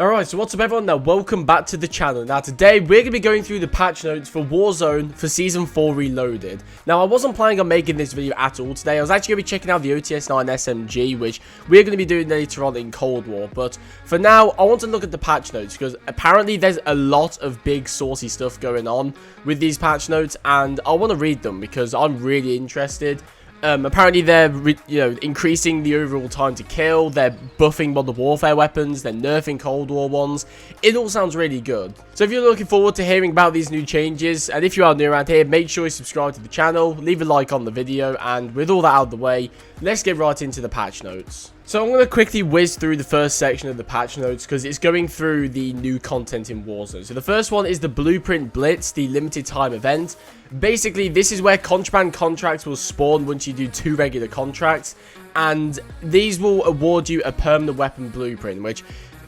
Alright, so what's up everyone? Now welcome back to the channel. Now today we're going to be going through the patch notes for Warzone for Season 4 Reloaded. Now I wasn't planning on making this video at all today. I was actually going to be checking out the OTS-9 SMG, which we're going to be doing later on in Cold War. But for now, I want to look at the patch notes because apparently there's a lot of big saucy stuff going on with these patch notes, and I want to read them because I'm really interested. Apparently they're, increasing the overall time to kill, they're buffing Modern Warfare weapons, they're nerfing Cold War ones. It all sounds really good. So if you're looking forward to hearing about these new changes, and if you are new around here, make sure you subscribe to the channel, leave a like on the video, and with all that out of the way, let's get right into the patch notes. So I'm going to quickly whiz through the first section of the patch notes because it's going through the new content in Warzone. So the first one is the Blueprint Blitz, the limited time event. Basically, this is where contraband contracts will spawn once you do 2 regular contracts, and these will award you a permanent weapon blueprint, which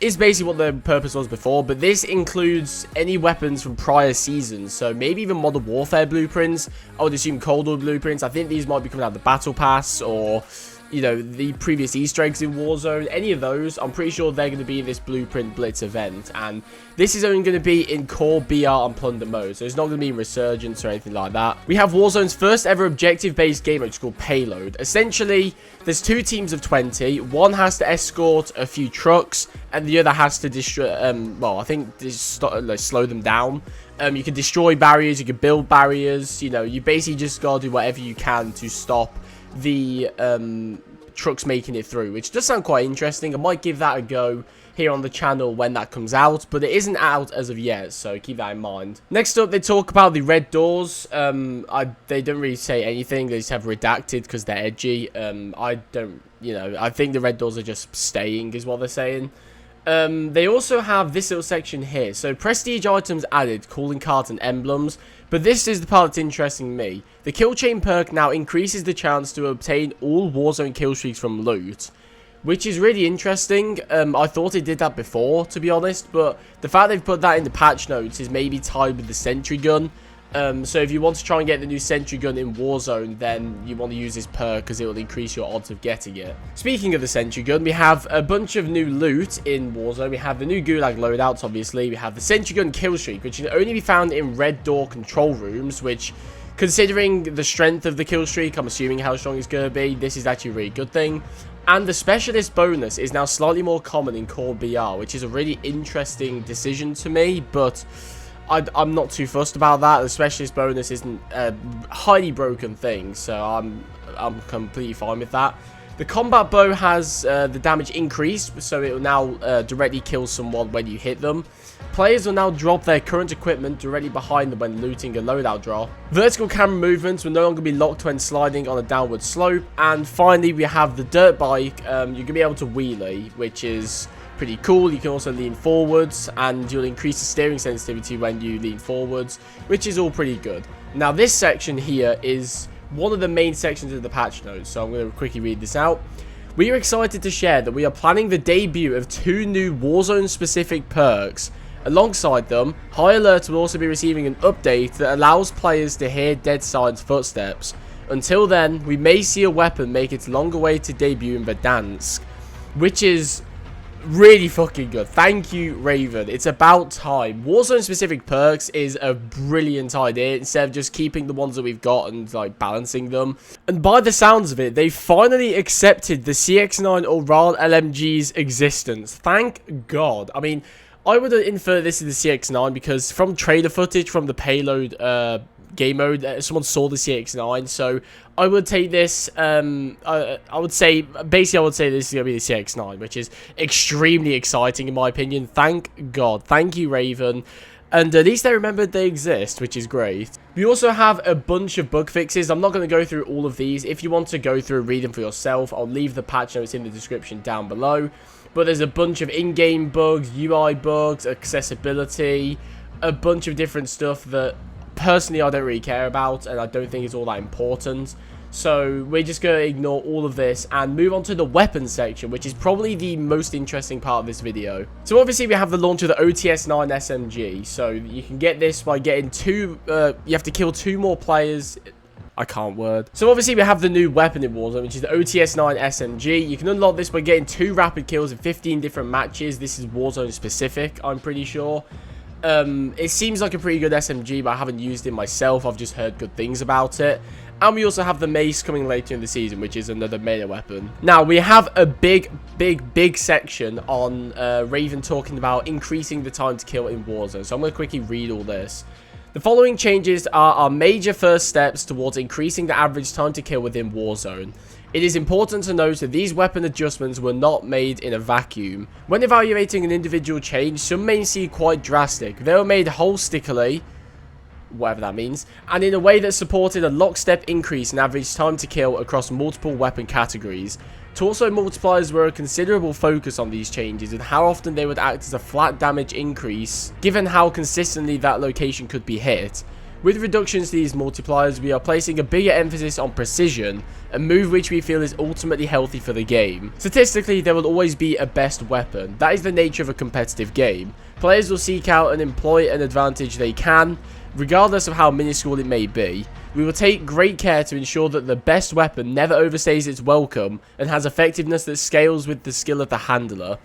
is basically what the purpose was before, but this includes any weapons from prior seasons, so maybe even Modern Warfare blueprints. I would assume Cold War blueprints. I think these might be coming out of the Battle Pass, or the previous Easter eggs in Warzone. Any of those, I'm pretty sure they're going to be in this Blueprint Blitz event, and this is only going to be in core BR and plunder mode, so it's not going to be in Resurgence or anything like that. We have Warzone's first ever objective-based game mode called Payload. Essentially, there's 2 teams of 20. One has to escort a few trucks, and the other has to destroy, I think slow them down. You can destroy barriers, you can build barriers, you basically just gotta do whatever you can to stop the trucks making it through, which does sound quite interesting. I might give that a go here on the channel when that comes out, but it isn't out as of yet, so keep that in mind. Next up, they talk about the red doors. They don't really say anything, they just have redacted because they're edgy. I think the red doors are just staying is what they're saying. They also have this little section here. So prestige items added, calling cards and emblems. But this is the part that's interesting to me. The kill chain perk now increases the chance to obtain all Warzone kill streaks from loot, which is really interesting. I thought it did that before, to be honest, but the fact they've put that in the patch notes is maybe tied with the sentry gun. So if you want to try and get the new sentry gun in Warzone, then you want to use this perk because it will increase your odds of getting it. Speaking of the sentry gun, we have a bunch of new loot in Warzone. We have the new Gulag loadouts, obviously. We have the sentry gun kill streak, which can only be found in red door control rooms, which, considering the strength of the kill streak, I'm assuming how strong it's going to be, this is actually a really good thing. And the specialist bonus is now slightly more common in core BR, which is a really interesting decision to me, but I'm not too fussed about that. The specialist bonus isn't a highly broken thing, so I'm completely fine with that. The combat bow has the damage increased, so it will now directly kill someone when you hit them. Players will now drop their current equipment directly behind them when looting a loadout drop. Vertical camera movements will no longer be locked when sliding on a downward slope. And finally, we have the dirt bike. You can be able to wheelie, which is pretty cool. You can also lean forwards, and you'll increase the steering sensitivity when you lean forwards, which is all pretty good. Now this section here is one of the main sections of the patch notes, so I'm going to quickly read this out. We are excited to share that we are planning the debut of 2 new Warzone specific perks. Alongside them, High Alert will also be receiving an update that allows players to hear Dead Side's footsteps. Until then, we may see a weapon make its long awaited debut in Verdansk, which is really fucking good. Thank you, Raven. It's about time. Warzone specific perks is a brilliant idea instead of just keeping the ones that we've got and balancing them. And by the sounds of it, they finally accepted the CX-9 or RAL LMG's existence. Thank God. I mean, I would infer this is the CX-9 because from trailer footage from the Payload game mode, someone saw the CX-9, so I would take this, I would say this is going to be the CX-9, which is extremely exciting in my opinion. Thank God. Thank you, Raven. And at least they remembered they exist, which is great. We also have a bunch of bug fixes. I'm not going to go through all of these. If you want to go through and read them for yourself, I'll leave the patch notes in the description down below. But there's a bunch of in-game bugs, UI bugs, accessibility, a bunch of different stuff that personally I don't really care about, and I don't think it's all that important. So we're just going to ignore all of this and move on to the weapons section, which is probably the most interesting part of this video. So obviously we have the launch of the OTS-9 SMG. So you can get this by getting you have to kill 2 more players I can't word. So obviously we have the new weapon in Warzone, which is the OTS-9 SMG. You can unlock this by getting 2 rapid kills in 15 different matches. This is Warzone specific, I'm pretty sure. It seems like a pretty good SMG, but I haven't used it myself. I've just heard good things about it. And we also have the mace coming later in the season, which is another melee weapon. Now, we have a big section on Raven talking about increasing the time to kill in Warzone. So I'm going to quickly read all this. The following changes are our major first steps towards increasing the average time to kill within Warzone. It is important to note that these weapon adjustments were not made in a vacuum. When evaluating an individual change, some may seem quite drastic. They were made holistically, whatever that means, and in a way that supported a lockstep increase in average time to kill across multiple weapon categories. Torso multipliers were a considerable focus on these changes and how often they would act as a flat damage increase, given how consistently that location could be hit. With reductions to these multipliers, we are placing a bigger emphasis on precision, a move which we feel is ultimately healthy for the game. Statistically, there will always be a best weapon. That is the nature of a competitive game. Players will seek out and employ an advantage they can, regardless of how minuscule it may be. We will take great care to ensure that the best weapon never overstays its welcome and has effectiveness that scales with the skill of the handler.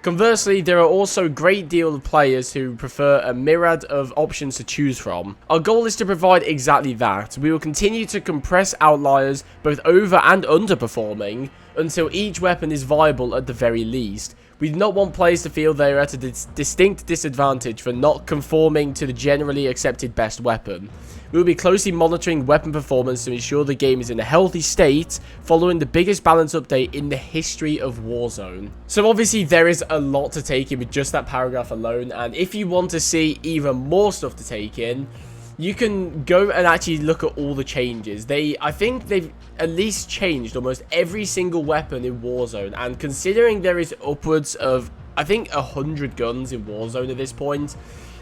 Conversely, there are also a great deal of players who prefer a myriad of options to choose from. Our goal is to provide exactly that. We will continue to compress outliers, both over and underperforming, until each weapon is viable at the very least. We do not want players to feel they are at a distinct disadvantage for not conforming to the generally accepted best weapon. We will be closely monitoring weapon performance to ensure the game is in a healthy state, following the biggest balance update in the history of Warzone. So obviously there is a lot to take in with just that paragraph alone, and if you want to see even more stuff to take in, you can go and actually look at all the changes. I think they've at least changed almost every single weapon in Warzone, and considering there is upwards of, I think, 100 guns in Warzone at this point,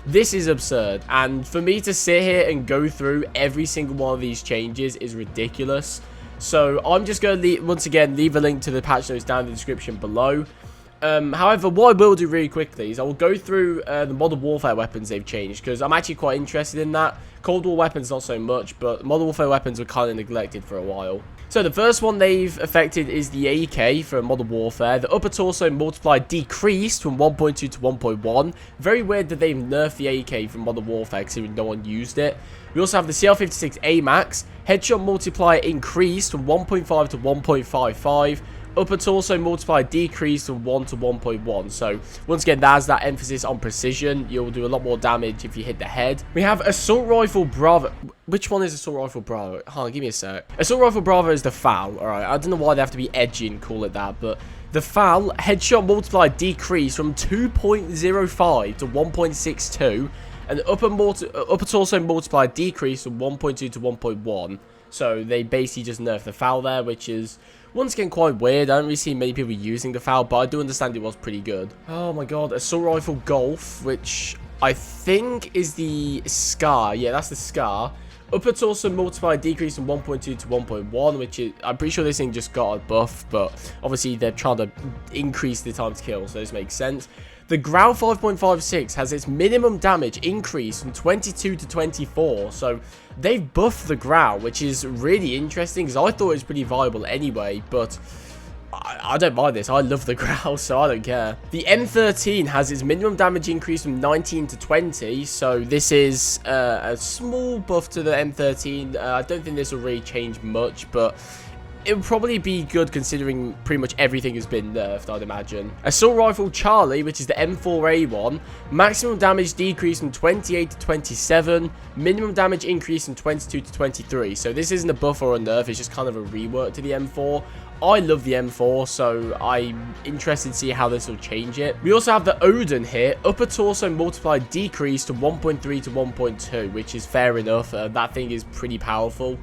this is absurd. And for me to sit here and go through every single one of these changes is ridiculous. So I'm just going to once again leave a link to the patch notes down in the description below. However, what I will do really quickly is I will go through the Modern Warfare weapons they've changed, because I'm actually quite interested in that. Cold War weapons not so much, but Modern Warfare weapons were kind of neglected for a while. So the first one they've affected is the AK for Modern Warfare. The upper torso multiplier decreased from 1.2 to 1.1. Very weird that they've nerfed the AK from Modern Warfare considering no one used it. We also have the CR56 AMAX. Headshot multiplier increased from 1.5 to 1.55. Upper torso multiplier decreased from 1 to 1.1. So once again, that's that emphasis on precision. You'll do a lot more damage if you hit the head. We have Assault Rifle Bravo. Which one is Assault Rifle Bravo? Hold on, give me a sec. Assault Rifle Bravo is the FAL. Alright, I don't know why they have to be edgy and call it that, but the FAL headshot multiplier decreased from 2.05 to 1.62. And upper torso multiplier decreased from 1.2 to 1.1. So they basically just nerfed the FAL there, which is once again quite weird. I don't really see many people using the FAL, but I do understand it was pretty good. Oh my god, Assault Rifle Golf, which I think is the SCAR. Yeah, that's the SCAR. Upper torso multiplier decreased from 1.2 to 1.1, which is, I'm pretty sure this thing just got a buff, but obviously they're trying to increase the time to kill, so this makes sense. The Grau 5.56 has its minimum damage increased from 22 to 24, so they've buffed the Grau, which is really interesting, because I thought it was pretty viable anyway, but I don't mind this. I love the Grau, so I don't care. The M13 has its minimum damage increased from 19 to 20, so this is a small buff to the M13. I don't think this will really change much, but it would probably be good considering pretty much everything has been nerfed, I'd imagine. Assault Rifle Charlie, which is the M4A1, maximum damage decreased from 28 to 27, minimum damage increased from 22 to 23. So this isn't a buff or a nerf, it's just kind of a rework to the M4. I love the M4, so I'm interested to see how this will change it. We also have the Odin here. Upper torso multiplier decreased to 1.3 to 1.2, which is fair enough. That thing is pretty powerful.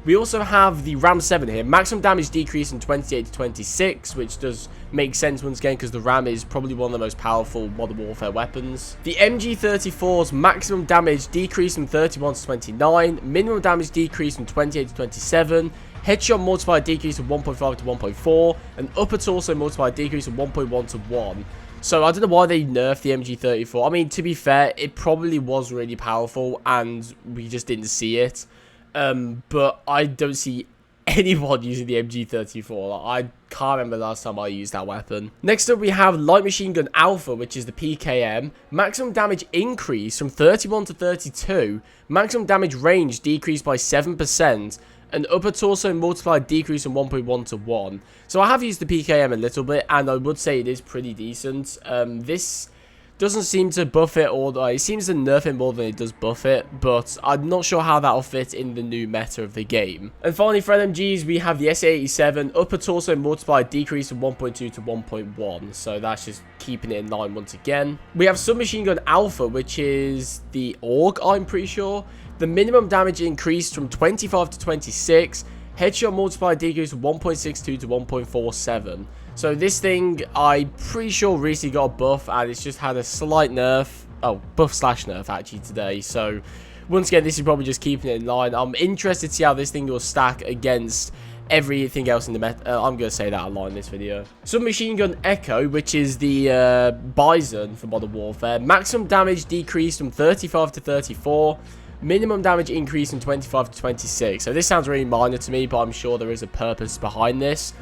We also have the Ram 7 here. Maximum damage decreased from 28 to 26, which does make sense once again because the Ram is probably one of the most powerful Modern Warfare weapons. The MG34's maximum damage decreased from 31 to 29. Minimum damage decreased from 28 to 27. Headshot multiplier decreased from 1.5 to 1.4. And upper torso multiplier decreased from 1.1 to 1. So I don't know why they nerfed the MG34. I mean, to be fair, it probably was really powerful and we just didn't see it. But I don't see anyone using the MG34. Like, I can't remember the last time I used that weapon. Next up, we have Light Machine Gun Alpha, which is the PKM. Maximum damage increase from 31 to 32. Maximum damage range decreased by 7%. And upper torso multiplied decrease from 1.1 to 1. So I have used the PKM a little bit, and I would say it is pretty decent. This doesn't seem to buff it, or it seems to nerf it more than it does buff it, but I'm not sure how that'll fit in the new meta of the game. And finally, for LMGs, we have the SA87, upper torso multiplied decrease from 1.2 to 1.1, so that's just keeping it in line once again. We have Submachine Gun Alpha, which is the AUG, I'm pretty sure. The minimum damage increased from 25 to 26, headshot multiplied decrease from 1.62 to 1.47. So this thing, I'm pretty sure recently got a buff, and it's just had a slight nerf. Oh, buff slash nerf actually today. So once again, this is probably just keeping it in line. I'm interested to see how this thing will stack against everything else in the meta. I'm going to say that a lot in this video. Submachine Gun Echo, which is the Bison for Modern Warfare. Maximum damage decreased from 35 to 34. Minimum damage increase from 25 to 26. So this sounds really minor to me, but I'm sure there is a purpose behind this.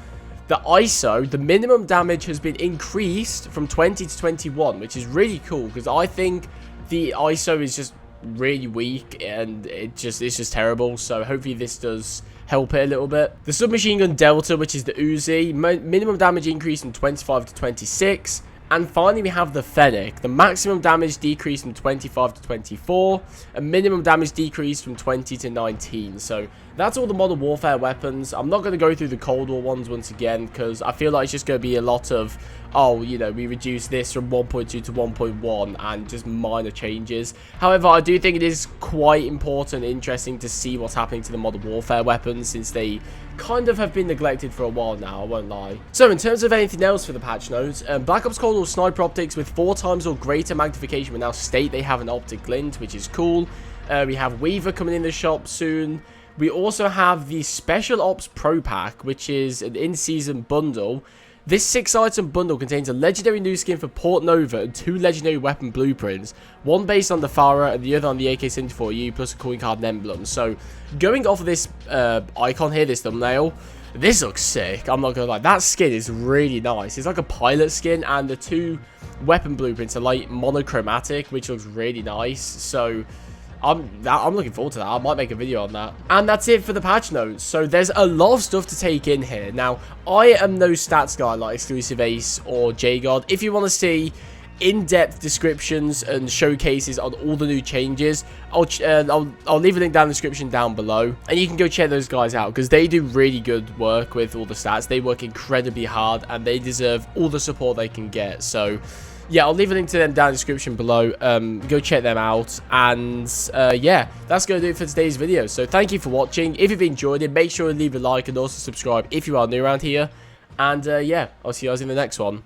The ISO, the minimum damage has been increased from 20 to 21, which is really cool because I think the ISO is just really weak and it's just terrible. So hopefully this does help it a little bit. The Submachine Gun Delta, which is the Uzi, minimum damage increase from 25 to 26. And finally, we have the Fennec. The maximum damage decreased from 25 to 24. And minimum damage decreased from 20 to 19. So that's all the Modern Warfare weapons. I'm not going to go through the Cold War ones once again, because I feel like it's just going to be a lot of, oh, you know, we reduced this from 1.2 to 1.1 and just minor changes. However, I do think it is quite important and interesting to see what's happening to the Modern Warfare weapons, since they kind of have been neglected for a while now, I won't lie. So in terms of anything else for the patch notes, Black Ops Cold War sniper optics with 4 times or greater magnification will now state they have an optic glint, which is cool. We have Weaver coming in the shop soon. We also have the Special Ops Pro Pack, which is an in-season bundle. This 6-item bundle contains a legendary new skin for Port Nova and 2 legendary weapon blueprints, one based on the Farah and the other on the AK-74U, plus a coin card and emblem. So going off of this icon here, this thumbnail, this looks sick. I'm not gonna lie, that skin is really nice. It's like a pilot skin, and the 2 weapon blueprints are like monochromatic, which looks really nice. So I'm looking forward to that. I might make a video on that. And that's it for the patch notes. So there's a lot of stuff to take in here. Now, I am no stats guy like Exclusive Ace or JGod. If you want to see in-depth descriptions and showcases on all the new changes, I'll leave a link down in the description down below, and you can go check those guys out because they do really good work with all the stats. They work incredibly hard and they deserve all the support they can get. So yeah, I'll leave a link to them down in the description below. Go check them out. And yeah, that's going to do it for today's video. So thank you for watching. If you've enjoyed it, make sure to leave a like and also subscribe if you are new around here. And yeah, I'll see you guys in the next one.